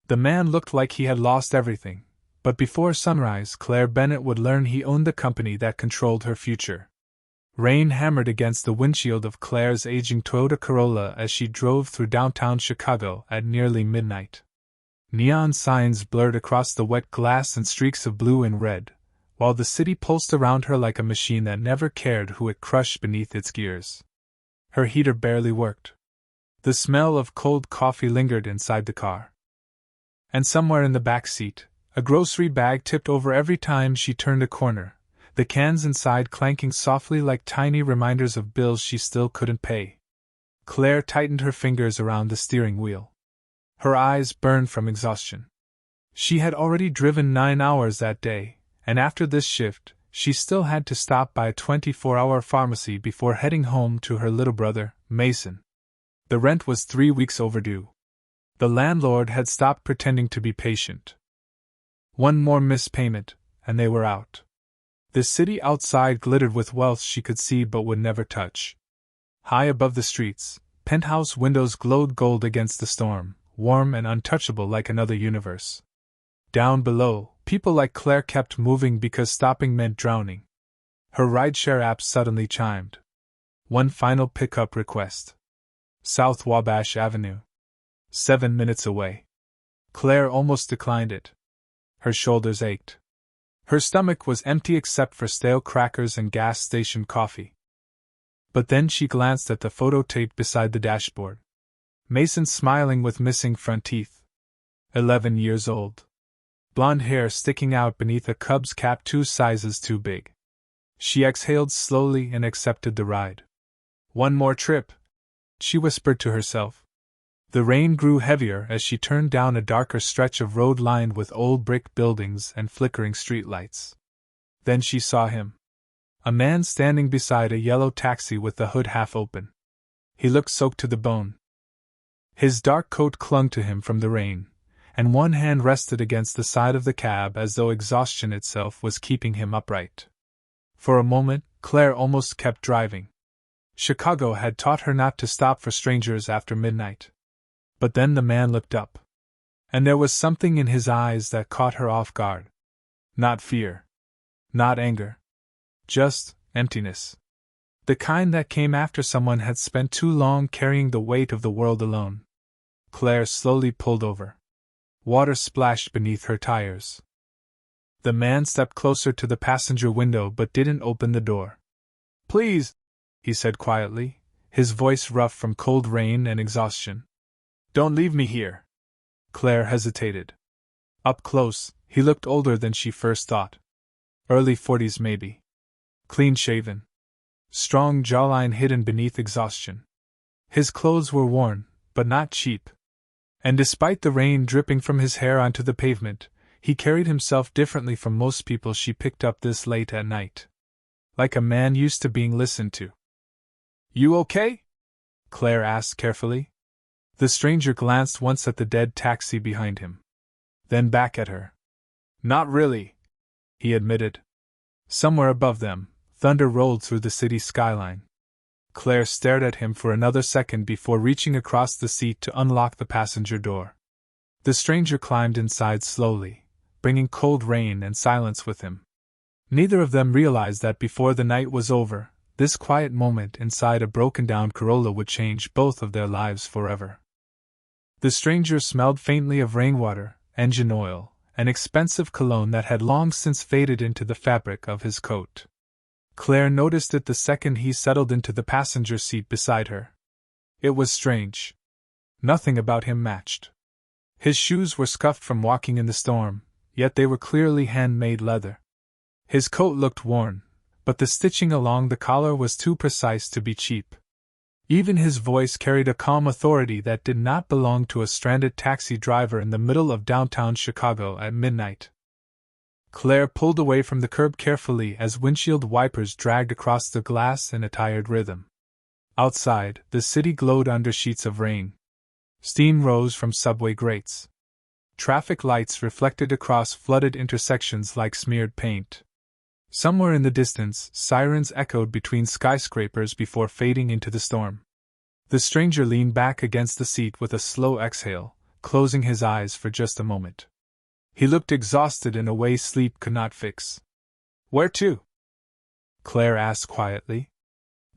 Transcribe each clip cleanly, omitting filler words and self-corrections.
The man looked like he had lost everything, but before sunrise Claire Bennett would learn he owned the company that controlled her future. Rain hammered against the windshield of Claire's aging Toyota Corolla as she drove through downtown Chicago at nearly midnight. Neon signs blurred across the wet glass in streaks of blue and red, while the city pulsed around her like a machine that never cared who it crushed beneath its gears. Her heater barely worked. The smell of cold coffee lingered inside the car. And somewhere in the back seat, a grocery bag tipped over every time she turned a corner, the cans inside clanking softly like tiny reminders of bills she still couldn't pay. Claire tightened her fingers around the steering wheel. Her eyes burned from exhaustion. She had already driven 9 hours that day, and after this shift, she still had to stop by a 24-hour pharmacy before heading home to her little brother, Mason. The rent was 3 weeks overdue. The landlord had stopped pretending to be patient. One more missed payment, and they were out. The city outside glittered with wealth she could see but would never touch. High above the streets, penthouse windows glowed gold against the storm, warm and untouchable like another universe. Down below, people like Claire kept moving because stopping meant drowning. Her rideshare app suddenly chimed. One final pickup request. South Wabash Avenue. 7 minutes away. Claire almost declined it. Her shoulders ached. Her stomach was empty except for stale crackers and gas station coffee. But then she glanced at the photo tape beside the dashboard. Mason smiling with missing front teeth. 11 years old. Blonde hair sticking out beneath a Cubs cap 2 sizes too big. She exhaled slowly and accepted the ride. One more trip, she whispered to herself. The rain grew heavier as she turned down a darker stretch of road lined with old brick buildings and flickering streetlights. Then she saw him. A man standing beside a yellow taxi with the hood half open. He looked soaked to the bone. His dark coat clung to him from the rain, and one hand rested against the side of the cab as though exhaustion itself was keeping him upright. For a moment, Claire almost kept driving. Chicago had taught her not to stop for strangers after midnight. But then the man looked up. And there was something in his eyes that caught her off guard. Not fear. Not anger. Just emptiness. The kind that came after someone had spent too long carrying the weight of the world alone. Claire slowly pulled over. Water splashed beneath her tires. The man stepped closer to the passenger window but didn't open the door. Please, he said quietly, his voice rough from cold rain and exhaustion. Don't leave me here. Claire hesitated. Up close, he looked older than she first thought. Early 40s maybe. Clean-shaven. Strong jawline hidden beneath exhaustion. His clothes were worn, but not cheap. And despite the rain dripping from his hair onto the pavement, he carried himself differently from most people she picked up this late at night. Like a man used to being listened to. You okay? Claire asked carefully. The stranger glanced once at the dead taxi behind him. Then back at her. Not really, he admitted. Somewhere above them, thunder rolled through the city skyline. Claire stared at him for another second before reaching across the seat to unlock the passenger door. The stranger climbed inside slowly, bringing cold rain and silence with him. Neither of them realized that before the night was over, this quiet moment inside a broken-down Corolla would change both of their lives forever. The stranger smelled faintly of rainwater, engine oil, and expensive cologne that had long since faded into the fabric of his coat. Claire noticed it the second he settled into the passenger seat beside her. It was strange. Nothing about him matched. His shoes were scuffed from walking in the storm, yet they were clearly handmade leather. His coat looked worn, but the stitching along the collar was too precise to be cheap. Even his voice carried a calm authority that did not belong to a stranded taxi driver in the middle of downtown Chicago at midnight. Claire pulled away from the curb carefully as windshield wipers dragged across the glass in a tired rhythm. Outside, the city glowed under sheets of rain. Steam rose from subway grates. Traffic lights reflected across flooded intersections like smeared paint. Somewhere in the distance, sirens echoed between skyscrapers before fading into the storm. The stranger leaned back against the seat with a slow exhale, closing his eyes for just a moment. He looked exhausted in a way sleep could not fix. "Where to?" Claire asked quietly.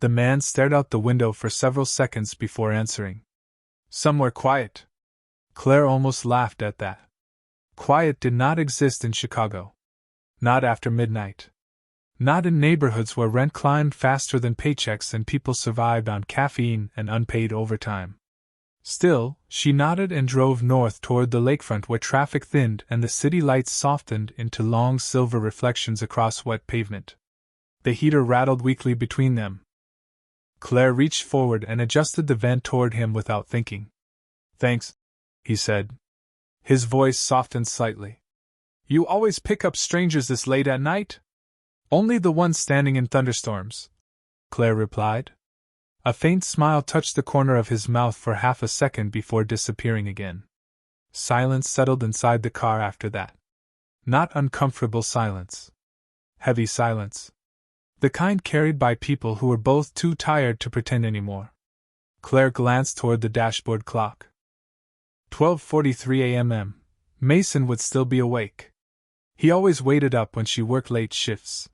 The man stared out the window for several seconds before answering. "Somewhere quiet." Claire almost laughed at that. Quiet did not exist in Chicago. Not after midnight. Not in neighborhoods where rent climbed faster than paychecks and people survived on caffeine and unpaid overtime. Still, she nodded and drove north toward the lakefront where traffic thinned and the city lights softened into long silver reflections across wet pavement. The heater rattled weakly between them. Claire reached forward and adjusted the vent toward him without thinking. "Thanks," he said. His voice softened slightly. "You always pick up strangers this late at night?" "Only the ones standing in thunderstorms," Claire replied. A faint smile touched the corner of his mouth for half a second before disappearing again. Silence settled inside the car after that. Not uncomfortable silence. Heavy silence. The kind carried by people who were both too tired to pretend anymore. Claire glanced toward the dashboard clock. 12:43 a.m. Mason would still be awake. He always waited up when she worked late shifts.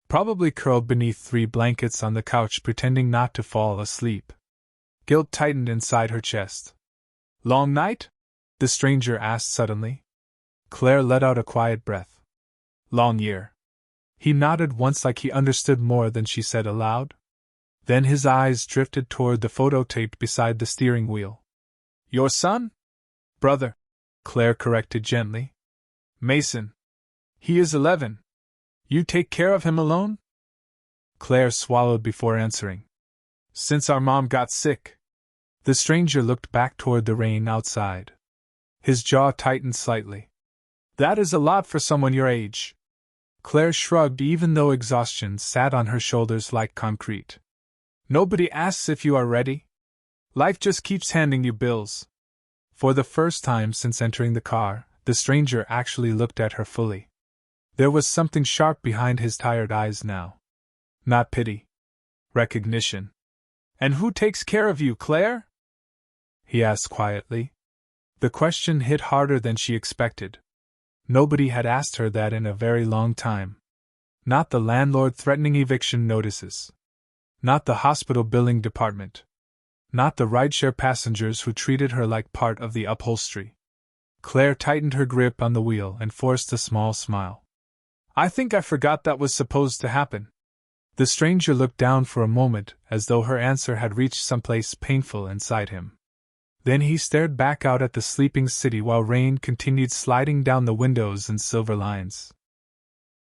Probably curled beneath 3 blankets on the couch pretending not to fall asleep. Guilt tightened inside her chest. "Long night?" the stranger asked suddenly. Claire let out a quiet breath. "Long year." He nodded once like he understood more than she said aloud. Then his eyes drifted toward the photo taped beside the steering wheel. "Your son?" "Brother," Claire corrected gently. "Mason. He is 11. You take care of him alone?" Claire swallowed before answering. "Since our mom got sick." The stranger looked back toward the rain outside. His jaw tightened slightly. "That is a lot for someone your age." Claire shrugged even though exhaustion sat on her shoulders like concrete. "Nobody asks if you are ready. Life just keeps handing you bills." For the first time since entering the car, the stranger actually looked at her fully. There was something sharp behind his tired eyes now. Not pity. Recognition. "And who takes care of you, Claire?" he asked quietly. The question hit harder than she expected. Nobody had asked her that in a very long time. Not the landlord threatening eviction notices. Not the hospital billing department. Not the rideshare passengers who treated her like part of the upholstery. Claire tightened her grip on the wheel and forced a small smile. "I think I forgot that was supposed to happen." The stranger looked down for a moment as though her answer had reached someplace painful inside him. Then he stared back out at the sleeping city while rain continued sliding down the windows in silver lines.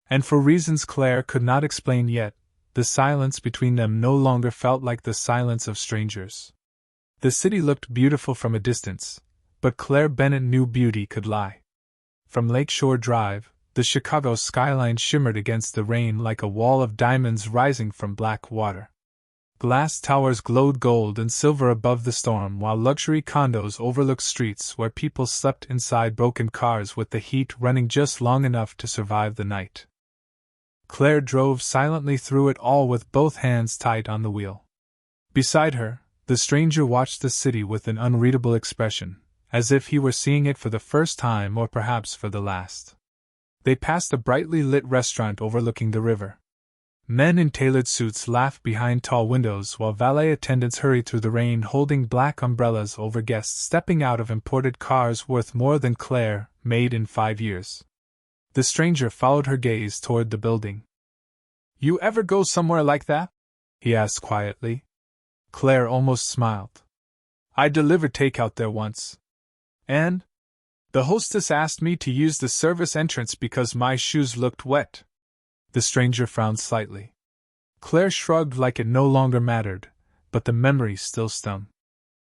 And for reasons Claire could not explain yet, the silence between them no longer felt like the silence of strangers. The city looked beautiful from a distance, but Claire Bennett knew beauty could lie. From Lakeshore Drive, the Chicago skyline shimmered against the rain like a wall of diamonds rising from black water. Glass towers glowed gold and silver above the storm, while luxury condos overlooked streets where people slept inside broken cars with the heat running just long enough to survive the night. Claire drove silently through it all with both hands tight on the wheel. Beside her, the stranger watched the city with an unreadable expression, as if he were seeing it for the first time or perhaps for the last. They passed a brightly lit restaurant overlooking the river. Men in tailored suits laughed behind tall windows while valet attendants hurried through the rain holding black umbrellas over guests stepping out of imported cars worth more than Claire, made in 5 years. The stranger followed her gaze toward the building. "You ever go somewhere like that?" he asked quietly. Claire almost smiled. "I delivered takeout there once. And the hostess asked me to use the service entrance because my shoes looked wet." The stranger frowned slightly. Claire shrugged like it no longer mattered, but the memory still stung.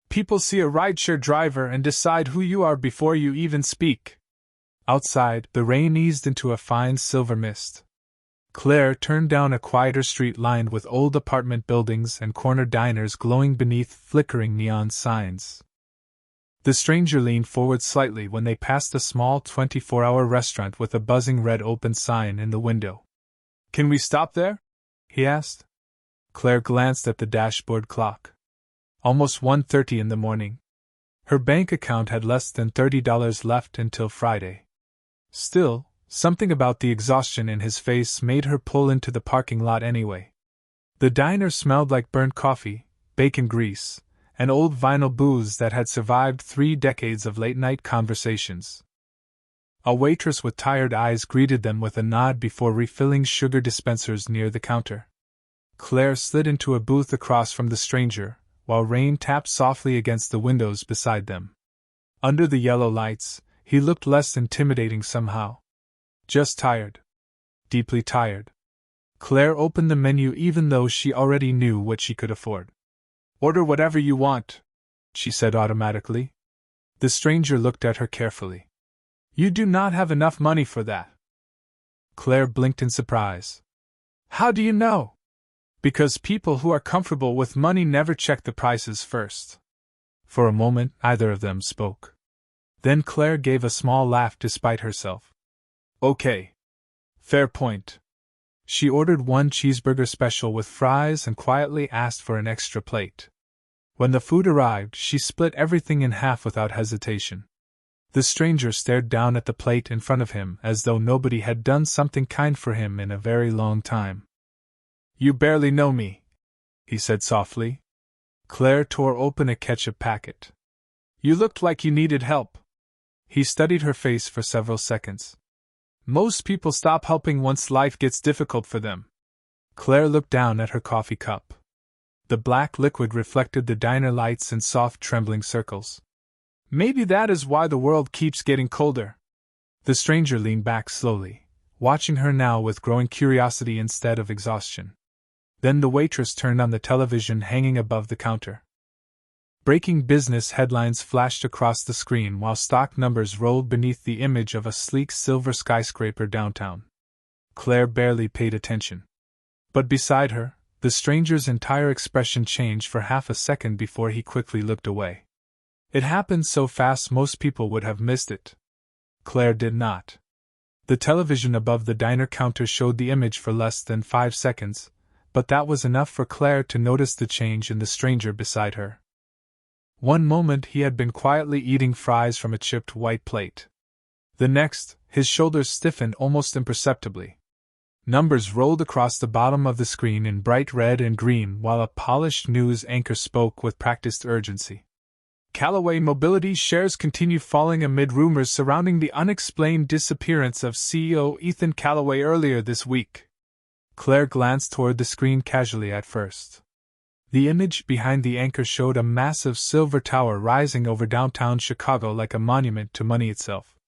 "People see a rideshare driver and decide who you are before you even speak." Outside, the rain eased into a fine silver mist. Claire turned down a quieter street lined with old apartment buildings and corner diners glowing beneath flickering neon signs. The stranger leaned forward slightly when they passed a small 24-hour restaurant with a buzzing red open sign in the window. "Can we stop there?" he asked. Claire glanced at the dashboard clock. Almost 1:30 in the morning. Her bank account had less than $30 left until Friday. Still, something about the exhaustion in his face made her pull into the parking lot anyway. The diner smelled like burnt coffee, bacon grease, and old vinyl booze that had survived 3 decades of late-night conversations. A waitress with tired eyes greeted them with a nod before refilling sugar dispensers near the counter. Claire slid into a booth across from the stranger, while Rain tapped softly against the windows beside them. Under the yellow lights, he looked less intimidating somehow. Just tired. Deeply tired. Claire opened the menu even though she already knew what she could afford. "Order whatever you want," she said automatically. The stranger looked at her carefully. "You do not have enough money for that." Claire blinked in surprise. "How do you know?" "Because people who are comfortable with money never check the prices first." For a moment, neither of them spoke. Then Claire gave a small laugh despite herself. "Okay. Fair point." She ordered 1 cheeseburger special with fries and quietly asked for an extra plate. When the food arrived, she split everything in half without hesitation. The stranger stared down at the plate in front of him as though nobody had done something kind for him in a very long time. "You barely know me," he said softly. Claire tore open a ketchup packet. "You looked like you needed help." He studied her face for several seconds. "Most people stop helping once life gets difficult for them." Claire looked down at her coffee cup. The black liquid reflected the diner lights in soft trembling circles. "Maybe that is why the world keeps getting colder." The stranger leaned back slowly, watching her now with growing curiosity instead of exhaustion. Then the waitress turned on the television hanging above the counter. Breaking business headlines flashed across the screen while stock numbers rolled beneath the image of a sleek silver skyscraper downtown. Claire barely paid attention. But beside her, the stranger's entire expression changed for half a second before he quickly looked away. It happened so fast most people would have missed it. Claire did not. The television above the diner counter showed the image for less than 5 seconds, but that was enough for Claire to notice the change in the stranger beside her. One moment he had been quietly eating fries from a chipped white plate. The next, his shoulders stiffened almost imperceptibly. Numbers rolled across the bottom of the screen in bright red and green while a polished news anchor spoke with practiced urgency. "Callaway Mobility shares continue falling amid rumors surrounding the unexplained disappearance of CEO Ethan Callaway earlier this week." Claire glanced toward the screen casually at first. The image behind the anchor showed a massive silver tower rising over downtown Chicago like a monument to money itself.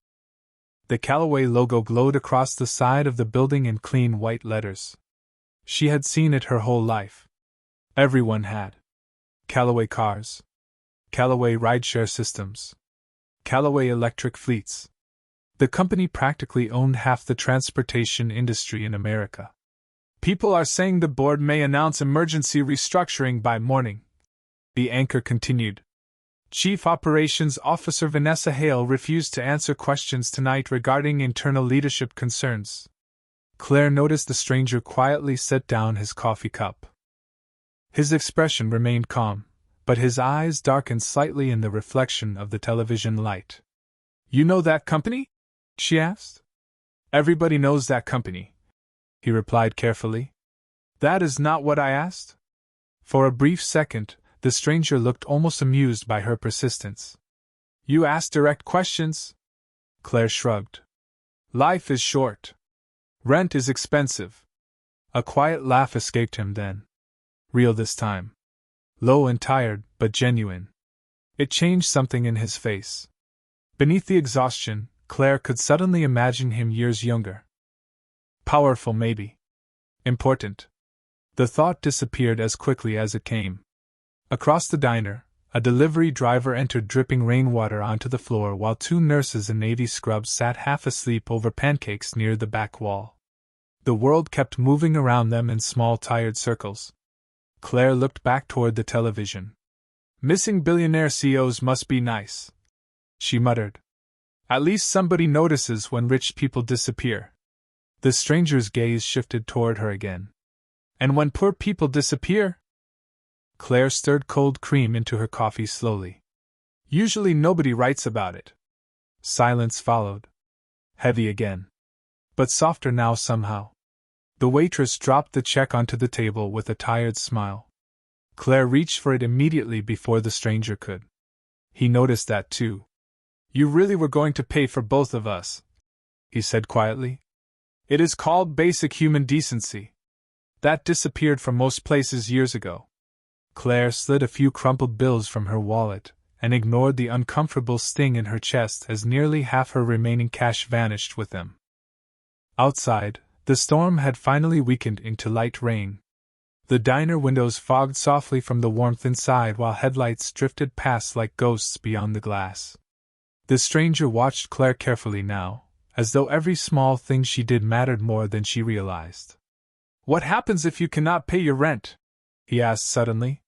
The Callaway logo glowed across the side of the building in clean white letters. She had seen it her whole life. Everyone had. Callaway cars. Callaway rideshare systems. Callaway electric fleets. The company practically owned half the transportation industry in America. "People are saying the board may announce emergency restructuring by morning," the anchor continued. "Chief Operations Officer Vanessa Hale refused to answer questions tonight regarding internal leadership concerns." Claire noticed the stranger quietly set down his coffee cup. His expression remained calm, but his eyes darkened slightly in the reflection of the television light. "You know that company?" she asked. "Everybody knows that company," he replied carefully. "That is not what I asked." For a brief second, the stranger looked almost amused by her persistence. "You asked direct questions?" Claire shrugged. "Life is short. Rent is expensive." A quiet laugh escaped him then. Real this time. Low and tired, but genuine. It changed something in his face. Beneath the exhaustion, Claire could suddenly imagine him years younger. Powerful, maybe. Important. The thought disappeared as quickly as it came. Across the diner, a delivery driver entered dripping rainwater onto the floor while 2 nurses in navy scrubs sat half asleep over pancakes near the back wall. The world kept moving around them in small tired circles. Claire looked back toward the television. "Missing billionaire CEOs must be nice," she muttered. "At least somebody notices when rich people disappear." The stranger's gaze shifted toward her again. "And when poor people disappear?" Claire stirred cold cream into her coffee slowly. Usually nobody writes about it. Silence followed. Heavy again. But softer now somehow. The waitress dropped the check onto the table with a tired smile. Claire reached for it immediately before the stranger could. He noticed that too. You really were going to pay for both of us, he said quietly. It is called basic human decency. That disappeared from most places years ago. Claire slid a few crumpled bills from her wallet and ignored the uncomfortable sting in her chest as nearly half her remaining cash vanished with them. Outside, the storm had finally weakened into light rain. The diner windows fogged softly from the warmth inside while headlights drifted past like ghosts beyond the glass. The stranger watched Claire carefully now, as though every small thing she did mattered more than she realized. What happens if you cannot pay your rent? He asked suddenly.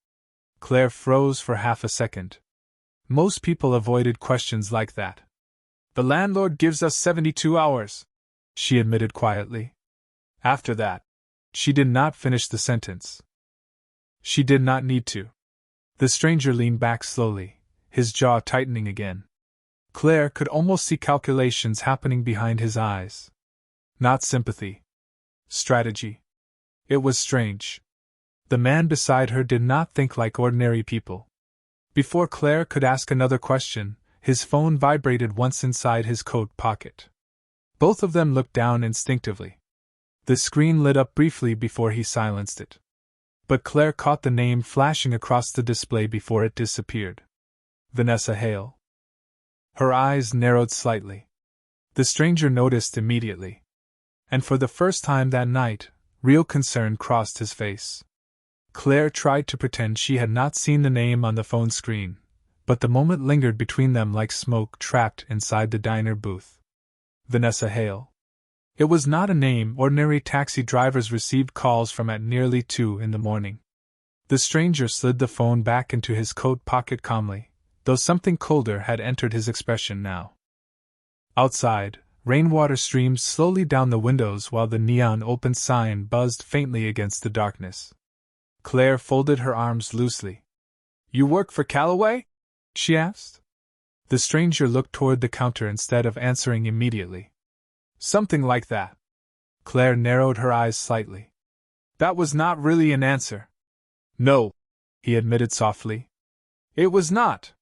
Claire froze for half a second. Most people avoided questions like that. The landlord gives us 72 hours, she admitted quietly. After that, she did not finish the sentence. She did not need to. The stranger leaned back slowly, his jaw tightening again. Claire could almost see calculations happening behind his eyes. Not sympathy. Strategy. It was strange. The man beside her did not think like ordinary people. Before Claire could ask another question, his phone vibrated once inside his coat pocket. Both of them looked down instinctively. The screen lit up briefly before he silenced it. But Claire caught the name flashing across the display before it disappeared. Vanessa Hale. Her eyes narrowed slightly. The stranger noticed immediately. And for the first time that night, real concern crossed his face. Claire tried to pretend she had not seen the name on the phone screen, but the moment lingered between them like smoke trapped inside the diner booth. Vanessa Hale. It was not a name ordinary taxi drivers received calls from at nearly 2 a.m. The stranger slid the phone back into his coat pocket calmly, though something colder had entered his expression now. Outside, rainwater streamed slowly down the windows while the neon open sign buzzed faintly against the darkness. Claire folded her arms loosely. You work for Calloway? She asked. The stranger looked toward the counter instead of answering immediately. Something like that. Claire narrowed her eyes slightly. That was not really an answer. No, he admitted softly. It was not.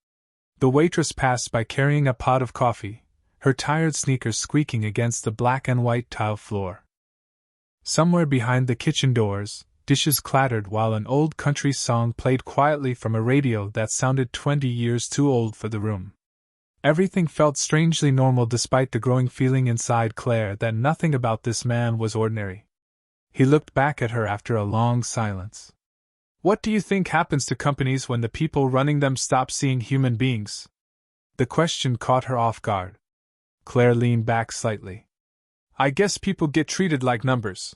The waitress passed by carrying a pot of coffee, her tired sneakers squeaking against the black and white tile floor. Somewhere behind the kitchen doors, dishes clattered while an old country song played quietly from a radio that sounded 20 years too old for the room. Everything felt strangely normal despite the growing feeling inside Claire that nothing about this man was ordinary. He looked back at her after a long silence. What do you think happens to companies when the people running them stop seeing human beings? The question caught her off guard. Claire leaned back slightly. I guess people get treated like numbers.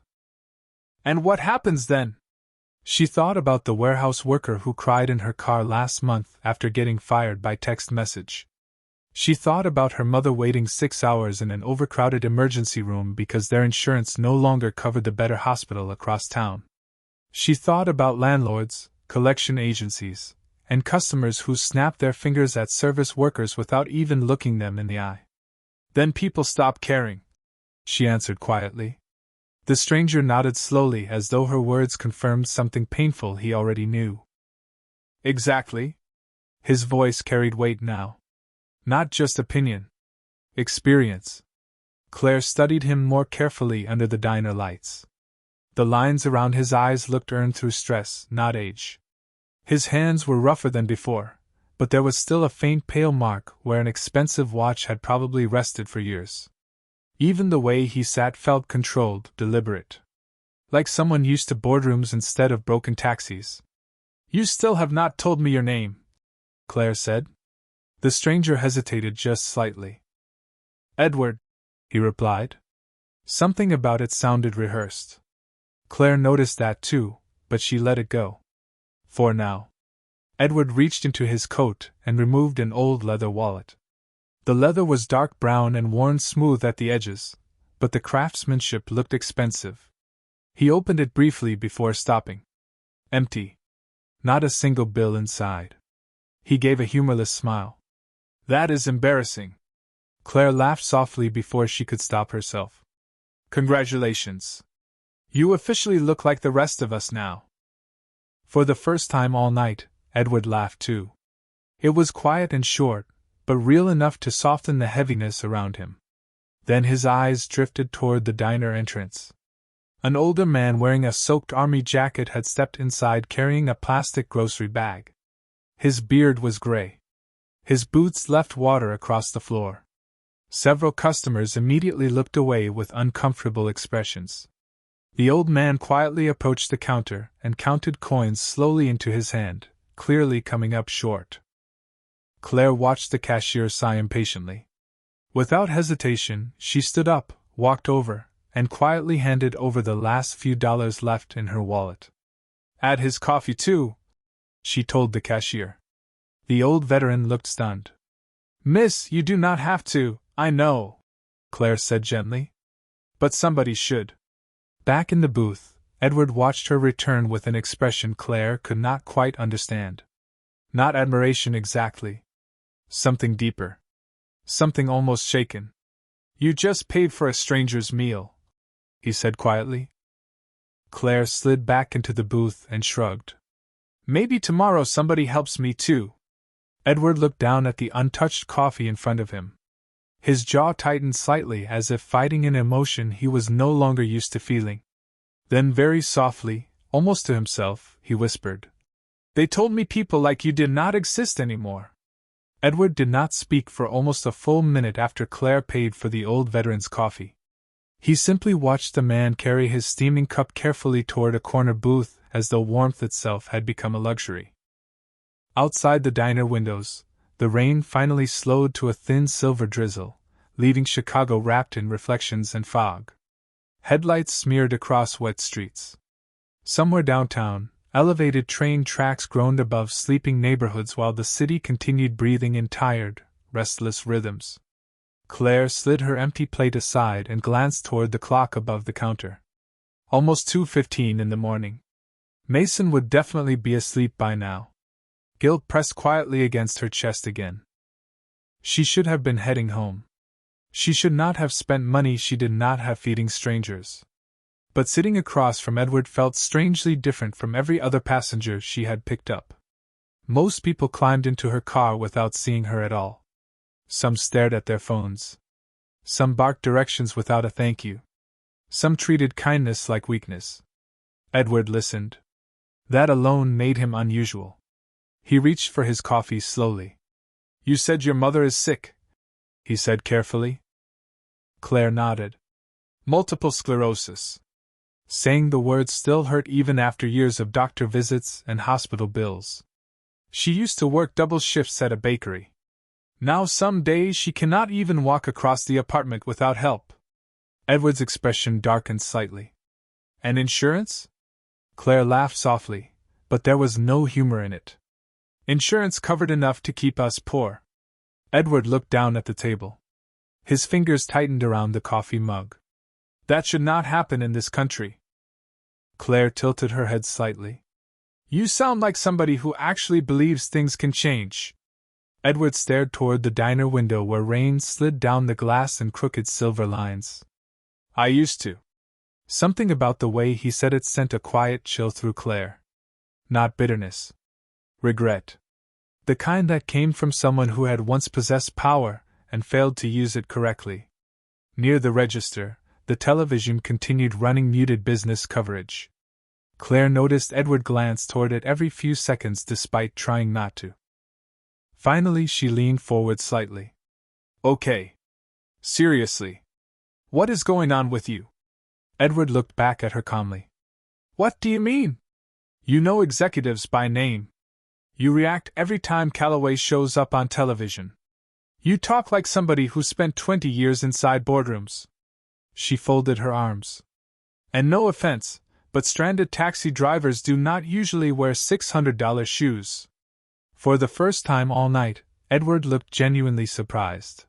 And what happens then? She thought about the warehouse worker who cried in her car last month after getting fired by text message. She thought about her mother waiting 6 hours in an overcrowded emergency room because their insurance no longer covered the better hospital across town. She thought about landlords, collection agencies, and customers who snapped their fingers at service workers without even looking them in the eye. Then people stopped caring, she answered quietly. The stranger nodded slowly as though her words confirmed something painful he already knew. Exactly. His voice carried weight now. Not just opinion. Experience. Claire studied him more carefully under the diner lights. The lines around his eyes looked earned through stress, not age. His hands were rougher than before, but there was still a faint pale mark where an expensive watch had probably rested for years. Even the way he sat felt controlled, deliberate. Like someone used to boardrooms instead of broken taxis. You still have not told me your name, Claire said. The stranger hesitated just slightly. Edward, he replied. Something about it sounded rehearsed. Claire noticed that too, but she let it go. For now. Edward reached into his coat and removed an old leather wallet. The leather was dark brown and worn smooth at the edges, but the craftsmanship looked expensive. He opened it briefly before stopping. Empty. Not a single bill inside. He gave a humorless smile. That is embarrassing. Claire laughed softly before she could stop herself. Congratulations. You officially look like the rest of us now. For the first time all night, Edward laughed too. It was quiet and short, but real enough to soften the heaviness around him. Then his eyes drifted toward the diner entrance. An older man wearing a soaked army jacket had stepped inside carrying a plastic grocery bag. His beard was gray. His boots left water across the floor. Several customers immediately looked away with uncomfortable expressions. The old man quietly approached the counter and counted coins slowly into his hand, clearly coming up short. Claire watched the cashier sigh impatiently. Without hesitation, she stood up, walked over, and quietly handed over the last few dollars left in her wallet. Add his coffee too, she told the cashier. The old veteran looked stunned. Miss, you do not have to, I know, Claire said gently. But somebody should. Back in the booth, Edward watched her return with an expression Claire could not quite understand. Not admiration exactly. Something deeper. Something almost shaken. You just paid for a stranger's meal, he said quietly. Claire slid back into the booth and shrugged. Maybe tomorrow somebody helps me too. Edward looked down at the untouched coffee in front of him. His jaw tightened slightly as if fighting an emotion he was no longer used to feeling. Then very softly, almost to himself, he whispered, They told me people like you did not exist anymore. Edward did not speak for almost a full minute after Claire paid for the old veteran's coffee. He simply watched the man carry his steaming cup carefully toward a corner booth as though warmth itself had become a luxury. Outside the diner windows, the rain finally slowed to a thin silver drizzle, leaving Chicago wrapped in reflections and fog. Headlights smeared across wet streets. Somewhere downtown, elevated train tracks groaned above sleeping neighborhoods while the city continued breathing in tired, restless rhythms. Claire slid her empty plate aside and glanced toward the clock above the counter. Almost 2:15 in the morning. Mason would definitely be asleep by now. Guilt pressed quietly against her chest again. She should have been heading home. She should not have spent money she did not have feeding strangers. But sitting across from Edward felt strangely different from every other passenger she had picked up. Most people climbed into her car without seeing her at all. Some stared at their phones. Some barked directions without a thank you. Some treated kindness like weakness. Edward listened. That alone made him unusual. He reached for his coffee slowly. You said your mother is sick, he said carefully. Claire nodded. Multiple sclerosis. Saying the words still hurt even after years of doctor visits and hospital bills. She used to work double shifts at a bakery. Now some days she cannot even walk across the apartment without help. Edward's expression darkened slightly. And insurance? Claire laughed softly, but there was no humor in it. Insurance covered enough to keep us poor. Edward looked down at the table. His fingers tightened around the coffee mug. That should not happen in this country. Claire tilted her head slightly. You sound like somebody who actually believes things can change. Edward stared toward the diner window where rain slid down the glass in crooked silver lines. I used to. Something about the way he said it sent a quiet chill through Claire. Not bitterness. Regret. The kind that came from someone who had once possessed power and failed to use it correctly. Near the register, the television continued running muted business coverage. Claire noticed Edward glance toward it every few seconds despite trying not to. Finally, she leaned forward slightly. Okay. Seriously. What is going on with you? Edward looked back at her calmly. What do you mean? You know executives by name. You react every time Calloway shows up on television. You talk like somebody who spent 20 years inside boardrooms. She folded her arms. And no offense, but stranded taxi drivers do not usually wear $600 shoes. For the first time all night, Edward looked genuinely surprised.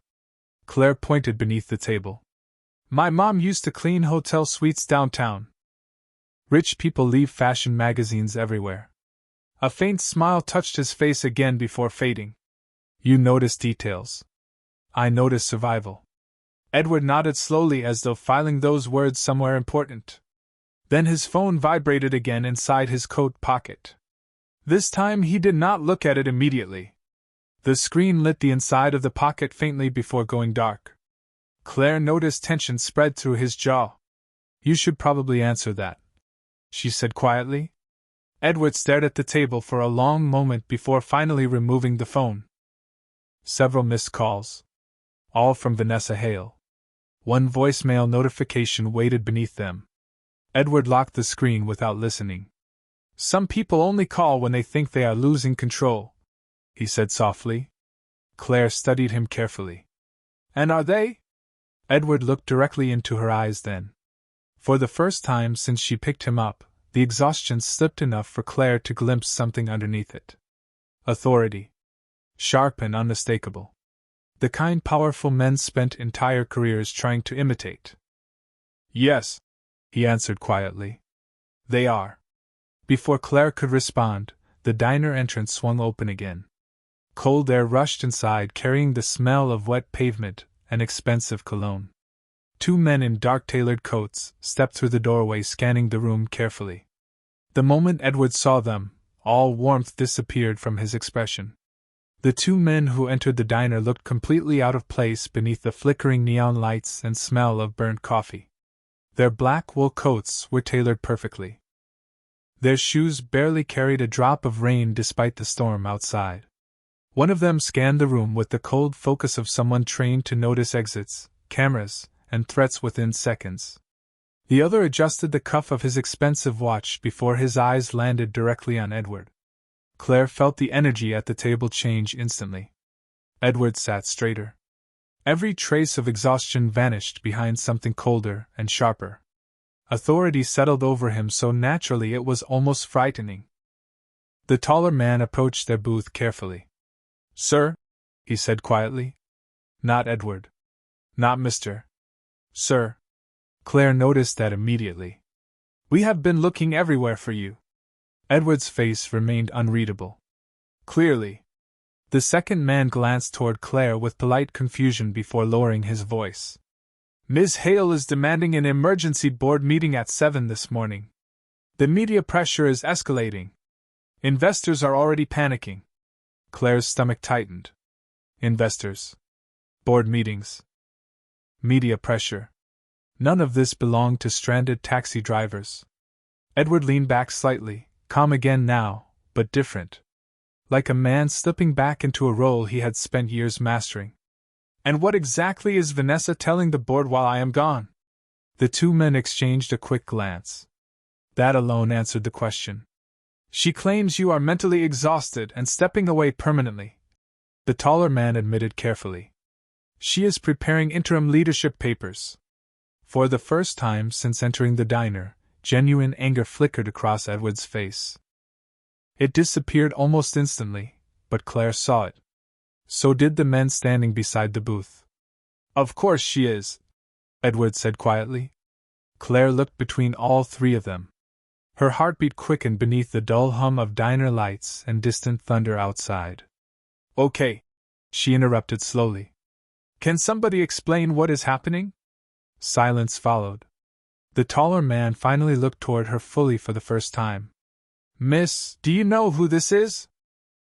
Claire pointed beneath the table. My mom used to clean hotel suites downtown. Rich people leave fashion magazines everywhere. A faint smile touched his face again before fading. You notice details. I notice survival. Edward nodded slowly as though filing those words somewhere important. Then his phone vibrated again inside his coat pocket. This time he did not look at it immediately. The screen lit the inside of the pocket faintly before going dark. Claire noticed tension spread through his jaw. You should probably answer that, she said quietly. Edward stared at the table for a long moment before finally removing the phone. Several missed calls. All from Vanessa Hale. One voicemail notification waited beneath them. Edward locked the screen without listening. Some people only call when they think they are losing control, he said softly. Claire studied him carefully. And are they? Edward looked directly into her eyes then. For the first time since she picked him up, the exhaustion slipped enough for Claire to glimpse something underneath it. Authority. Sharp and unmistakable. The kind powerful men spent entire careers trying to imitate. Yes, he answered quietly. They are. Before Claire could respond, the diner entrance swung open again. Cold air rushed inside, carrying the smell of wet pavement and expensive cologne. Two men in dark tailored coats stepped through the doorway, scanning the room carefully. The moment Edward saw them, all warmth disappeared from his expression. The two men who entered the diner looked completely out of place beneath the flickering neon lights and smell of burnt coffee. Their black wool coats were tailored perfectly. Their shoes barely carried a drop of rain despite the storm outside. One of them scanned the room with the cold focus of someone trained to notice exits, cameras, and threats within seconds. The other adjusted the cuff of his expensive watch before his eyes landed directly on Edward. Claire felt the energy at the table change instantly. Edward sat straighter. Every trace of exhaustion vanished behind something colder and sharper. Authority settled over him so naturally it was almost frightening. The taller man approached their booth carefully. Sir, he said quietly. Not Edward. Not Mr. Sir. Claire noticed that immediately. We have been looking everywhere for you. Edward's face remained unreadable. Clearly. The second man glanced toward Claire with polite confusion before lowering his voice. Ms. Hale is demanding an emergency board meeting at 7 this morning. The media pressure is escalating. Investors are already panicking. Claire's stomach tightened. Investors. Board meetings. Media pressure. None of this belonged to stranded taxi drivers. Edward leaned back slightly, calm again now, but different. Like a man slipping back into a role he had spent years mastering. And what exactly is Vanessa telling the board while I am gone? The two men exchanged a quick glance. That alone answered the question. She claims you are mentally exhausted and stepping away permanently. The taller man admitted carefully. She is preparing interim leadership papers. For the first time since entering the diner, genuine anger flickered across Edward's face. It disappeared almost instantly, but Claire saw it. So did the men standing beside the booth. Of course she is, Edward said quietly. Claire looked between all three of them. Her heartbeat quickened beneath the dull hum of diner lights and distant thunder outside. Okay, she interrupted slowly. Can somebody explain what is happening? Silence followed. The taller man finally looked toward her fully for the first time. Miss, do you know who this is?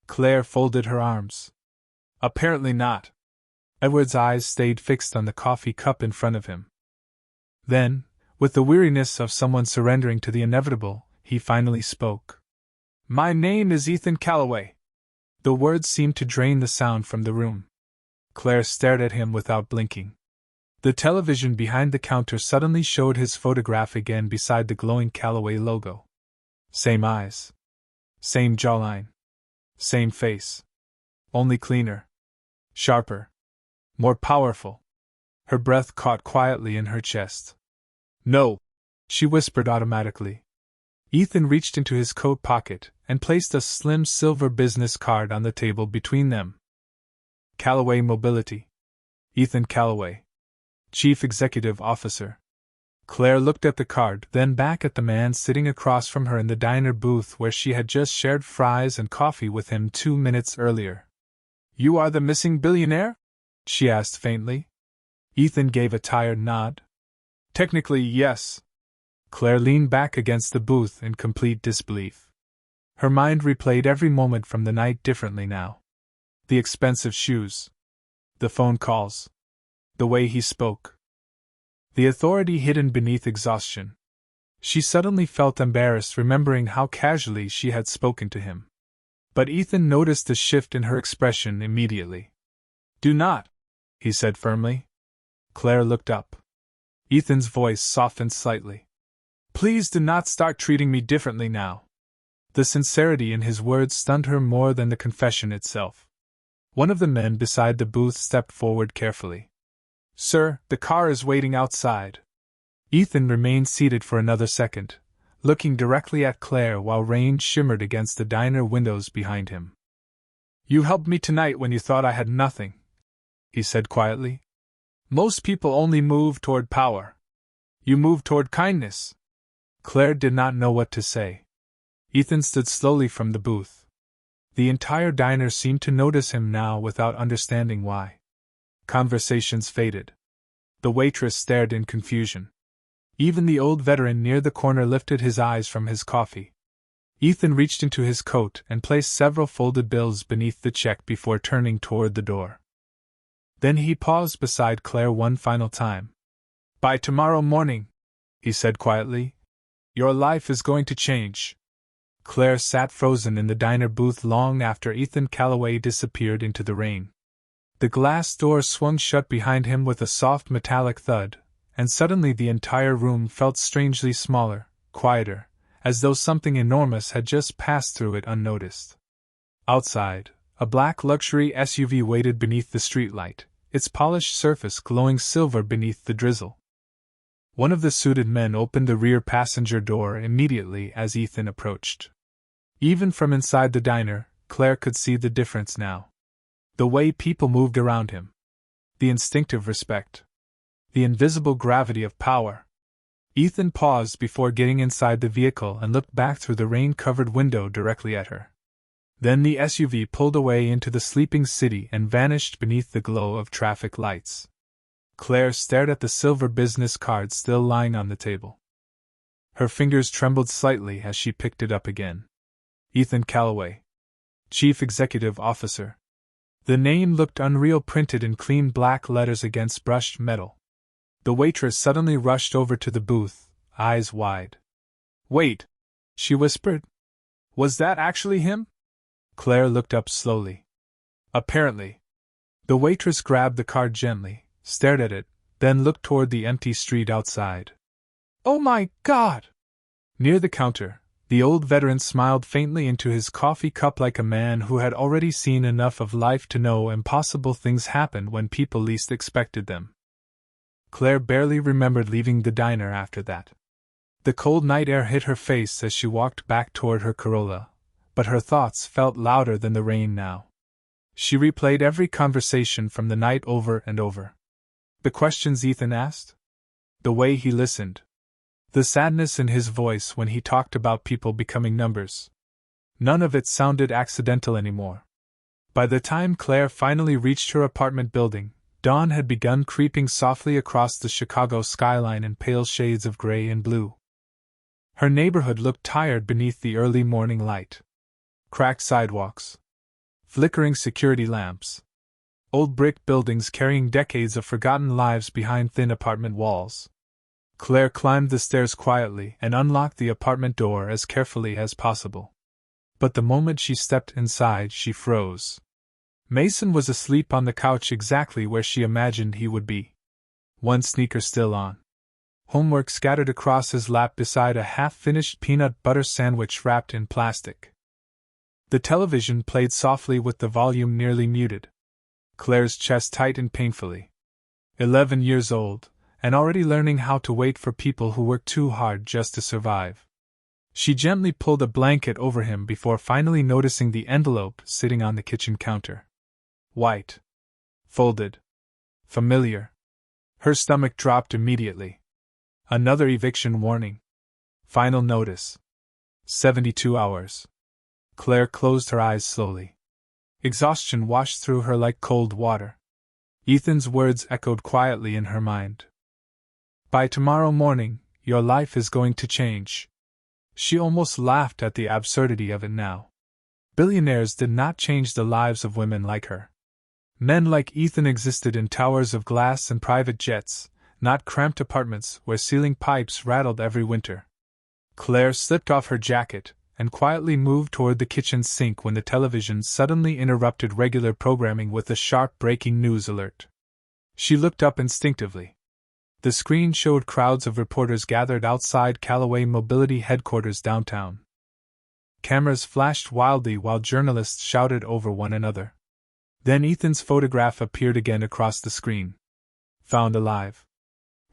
Claire folded her arms. Apparently not. Edward's eyes stayed fixed on the coffee cup in front of him. Then, with the weariness of someone surrendering to the inevitable, he finally spoke. My name is Ethan Calloway. The words seemed to drain the sound from the room. Claire stared at him without blinking. The television behind the counter suddenly showed his photograph again beside the glowing Calloway logo. Same eyes. Same jawline. Same face. Only cleaner. Sharper. More powerful. Her breath caught quietly in her chest. No, she whispered automatically. Ethan reached into his coat pocket and placed a slim silver business card on the table between them. Calloway Mobility. Ethan Calloway. Chief Executive Officer. Claire looked at the card, then back at the man sitting across from her in the diner booth where she had just shared fries and coffee with him 2 minutes earlier. You are the missing billionaire? She asked faintly. Ethan gave a tired nod. Technically, yes. Claire leaned back against the booth in complete disbelief. Her mind replayed every moment from the night differently now. The expensive shoes. The phone calls. The way he spoke. The authority hidden beneath exhaustion. She suddenly felt embarrassed remembering how casually she had spoken to him. But Ethan noticed the shift in her expression immediately. Do not, he said firmly. Claire looked up. Ethan's voice softened slightly. Please do not start treating me differently now. The sincerity in his words stunned her more than the confession itself. One of the men beside the booth stepped forward carefully. Sir, the car is waiting outside. Ethan remained seated for another second, looking directly at Claire while rain shimmered against the diner windows behind him. You helped me tonight when you thought I had nothing, he said quietly. Most people only move toward power. You move toward kindness. Claire did not know what to say. Ethan stood slowly from the booth. The entire diner seemed to notice him now without understanding why. Conversations faded. The waitress stared in confusion. Even the old veteran near the corner lifted his eyes from his coffee. Ethan reached into his coat and placed several folded bills beneath the check before turning toward the door. Then he paused beside Claire one final time. By tomorrow morning, he said quietly, your life is going to change. Claire sat frozen in the diner booth long after Ethan Calloway disappeared into the rain. The glass door swung shut behind him with a soft metallic thud, and suddenly the entire room felt strangely smaller, quieter, as though something enormous had just passed through it unnoticed. Outside, a black luxury SUV waited beneath the streetlight, its polished surface glowing silver beneath the drizzle. One of the suited men opened the rear passenger door immediately as Ethan approached. Even from inside the diner, Claire could see the difference now. The way people moved around him. The instinctive respect. The invisible gravity of power. Ethan paused before getting inside the vehicle and looked back through the rain-covered window directly at her. Then the SUV pulled away into the sleeping city and vanished beneath the glow of traffic lights. Claire stared at the silver business card still lying on the table. Her fingers trembled slightly as she picked it up again. Ethan Calloway, Chief Executive Officer. The name looked unreal, printed in clean black letters against brushed metal. The waitress suddenly rushed over to the booth, eyes wide. Wait, she whispered. Was that actually him? Claire looked up slowly. Apparently. The waitress grabbed the card gently, stared at it, then looked toward the empty street outside. Oh my God! Near the counter, the old veteran smiled faintly into his coffee cup like a man who had already seen enough of life to know impossible things happen when people least expected them. Claire barely remembered leaving the diner after that. The cold night air hit her face as she walked back toward her Corolla, but her thoughts felt louder than the rain now. She replayed every conversation from the night over and over. The questions Ethan asked. The way he listened. The sadness in his voice when he talked about people becoming numbers. None of it sounded accidental anymore. By the time Claire finally reached her apartment building, dawn had begun creeping softly across the Chicago skyline in pale shades of gray and blue. Her neighborhood looked tired beneath the early morning light. Cracked sidewalks. Flickering security lamps. Old brick buildings carrying decades of forgotten lives behind thin apartment walls. Claire climbed the stairs quietly and unlocked the apartment door as carefully as possible. But the moment she stepped inside, she froze. Mason was asleep on the couch exactly where she imagined he would be. One sneaker still on. Homework scattered across his lap beside a half-finished peanut butter sandwich wrapped in plastic. The television played softly with the volume nearly muted. Claire's chest tightened painfully. 11 years old, and already learning how to wait for people who work too hard just to survive. She gently pulled a blanket over him before finally noticing the envelope sitting on the kitchen counter. White. Folded. Familiar. Her stomach dropped immediately. Another eviction warning. Final notice. 72 hours. Claire closed her eyes slowly. Exhaustion washed through her like cold water. Ethan's words echoed quietly in her mind. By tomorrow morning, your life is going to change. She almost laughed at the absurdity of it now. Billionaires did not change the lives of women like her. Men like Ethan existed in towers of glass and private jets, not cramped apartments where ceiling pipes rattled every winter. Claire slipped off her jacket and quietly moved toward the kitchen sink when the television suddenly interrupted regular programming with a sharp breaking news alert. She looked up instinctively. The screen showed crowds of reporters gathered outside Callaway Mobility headquarters downtown. Cameras flashed wildly while journalists shouted over one another. Then Ethan's photograph appeared again across the screen. Found alive.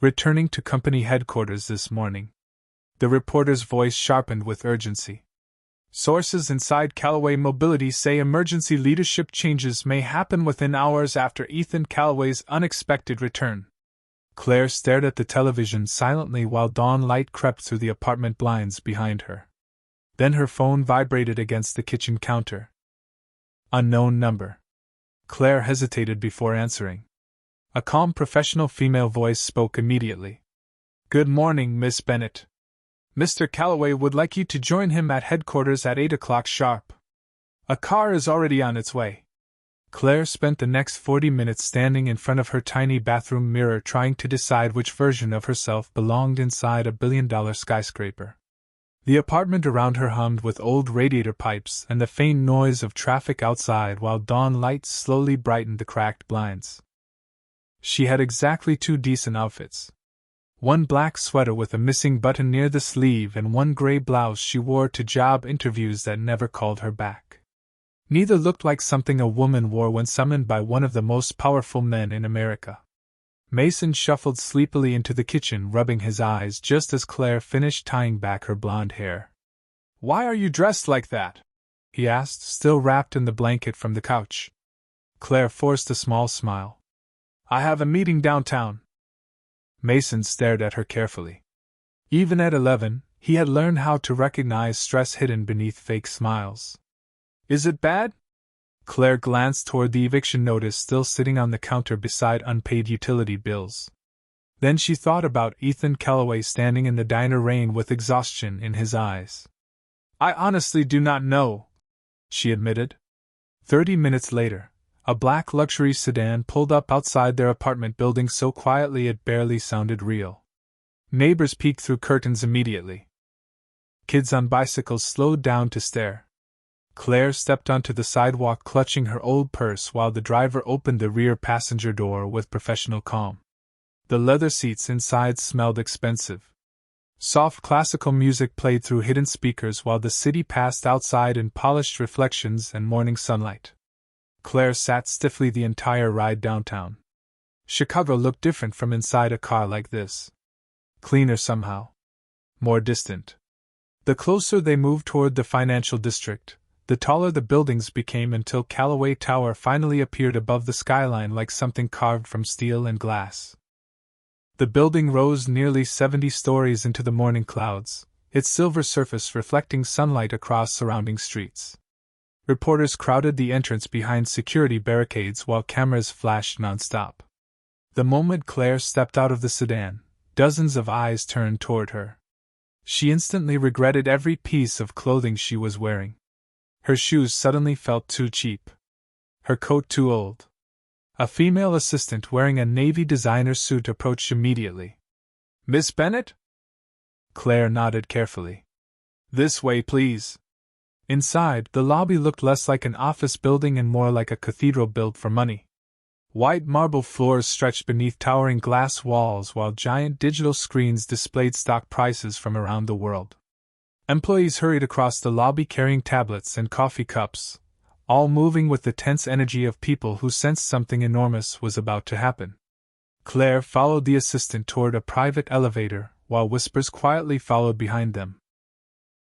Returning to company headquarters this morning. The reporter's voice sharpened with urgency. Sources inside Callaway Mobility say emergency leadership changes may happen within hours after Ethan Callaway's unexpected return. Claire stared at the television silently while dawn light crept through the apartment blinds behind her. Then her phone vibrated against the kitchen counter. Unknown number. Claire hesitated before answering. A calm professional female voice spoke immediately. Good morning, Miss Bennett. Mr. Callaway would like you to join him at headquarters at 8 o'clock sharp. A car is already on its way. Claire spent the next 40 minutes standing in front of her tiny bathroom mirror trying to decide which version of herself belonged inside a billion-dollar skyscraper. The apartment around her hummed with old radiator pipes and the faint noise of traffic outside while dawn light slowly brightened the cracked blinds. She had exactly 2 decent outfits. One black sweater with a missing button near the sleeve and one gray blouse she wore to job interviews that never called her back. Neither looked like something a woman wore when summoned by one of the most powerful men in America. Mason shuffled sleepily into the kitchen, rubbing his eyes just as Claire finished tying back her blonde hair. Why are you dressed like that? He asked, still wrapped in the blanket from the couch. Claire forced a small smile. I have a meeting downtown. Mason stared at her carefully. Even at 11, he had learned how to recognize stress hidden beneath fake smiles. Is it bad? Claire glanced toward the eviction notice still sitting on the counter beside unpaid utility bills. Then she thought about Ethan Callaway standing in the diner rain with exhaustion in his eyes. I honestly do not know, she admitted. 30 minutes later, a black luxury sedan pulled up outside their apartment building so quietly it barely sounded real. Neighbors peeked through curtains immediately. Kids on bicycles slowed down to stare. Claire stepped onto the sidewalk clutching her old purse while the driver opened the rear passenger door with professional calm. The leather seats inside smelled expensive. Soft classical music played through hidden speakers while the city passed outside in polished reflections and morning sunlight. Claire sat stiffly the entire ride downtown. Chicago looked different from inside a car like this. Cleaner somehow. More distant. The closer they moved toward the financial district, the taller the buildings became until Callaway Tower finally appeared above the skyline like something carved from steel and glass. The building rose nearly 70 stories into the morning clouds, its silver surface reflecting sunlight across surrounding streets. Reporters crowded the entrance behind security barricades while cameras flashed nonstop. The moment Claire stepped out of the sedan, dozens of eyes turned toward her. She instantly regretted every piece of clothing she was wearing. Her shoes suddenly felt too cheap. Her coat too old. A female assistant wearing a navy designer suit approached immediately. Miss Bennett? Claire nodded carefully. This way, please. Inside, the lobby looked less like an office building and more like a cathedral built for money. White marble floors stretched beneath towering glass walls while giant digital screens displayed stock prices from around the world. Employees hurried across the lobby carrying tablets and coffee cups, all moving with the tense energy of people who sensed something enormous was about to happen. Claire followed the assistant toward a private elevator, while whispers quietly followed behind them.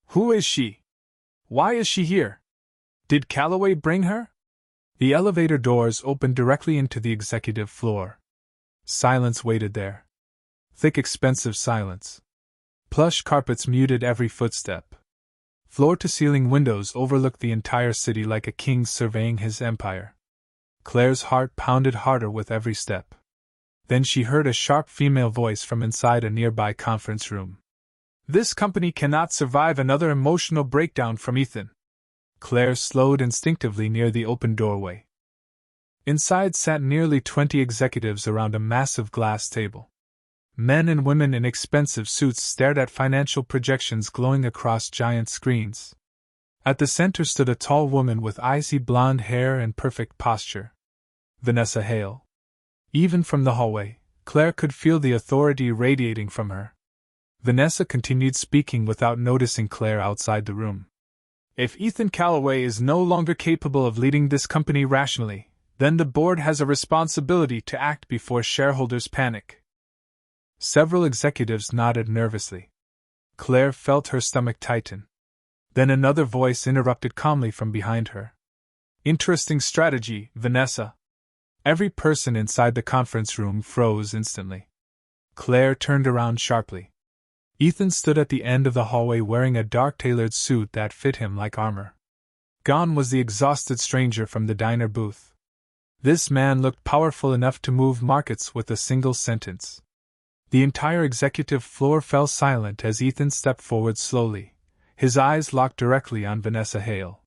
Who is she? Why is she here? Did Callaway bring her? The elevator doors opened directly into the executive floor. Silence waited there. Thick, expensive silence. Plush carpets muted every footstep. Floor-to-ceiling windows overlooked the entire city like a king surveying his empire. Claire's heart pounded harder with every step. Then she heard a sharp female voice from inside a nearby conference room. "This company cannot survive another emotional breakdown from Ethan." Claire slowed instinctively near the open doorway. Inside sat nearly 20 executives around a massive glass table. Men and women in expensive suits stared at financial projections glowing across giant screens. At the center stood a tall woman with icy blonde hair and perfect posture. Vanessa Hale. Even from the hallway, Claire could feel the authority radiating from her. Vanessa continued speaking without noticing Claire outside the room. "If Ethan Calloway is no longer capable of leading this company rationally, then the board has a responsibility to act before shareholders panic." Several executives nodded nervously. Claire felt her stomach tighten. Then another voice interrupted calmly from behind her. "Interesting strategy, Vanessa." Every person inside the conference room froze instantly. Claire turned around sharply. Ethan stood at the end of the hallway wearing a dark tailored suit that fit him like armor. Gone was the exhausted stranger from the diner booth. This man looked powerful enough to move markets with a single sentence. The entire executive floor fell silent as Ethan stepped forward slowly, his eyes locked directly on Vanessa Hale.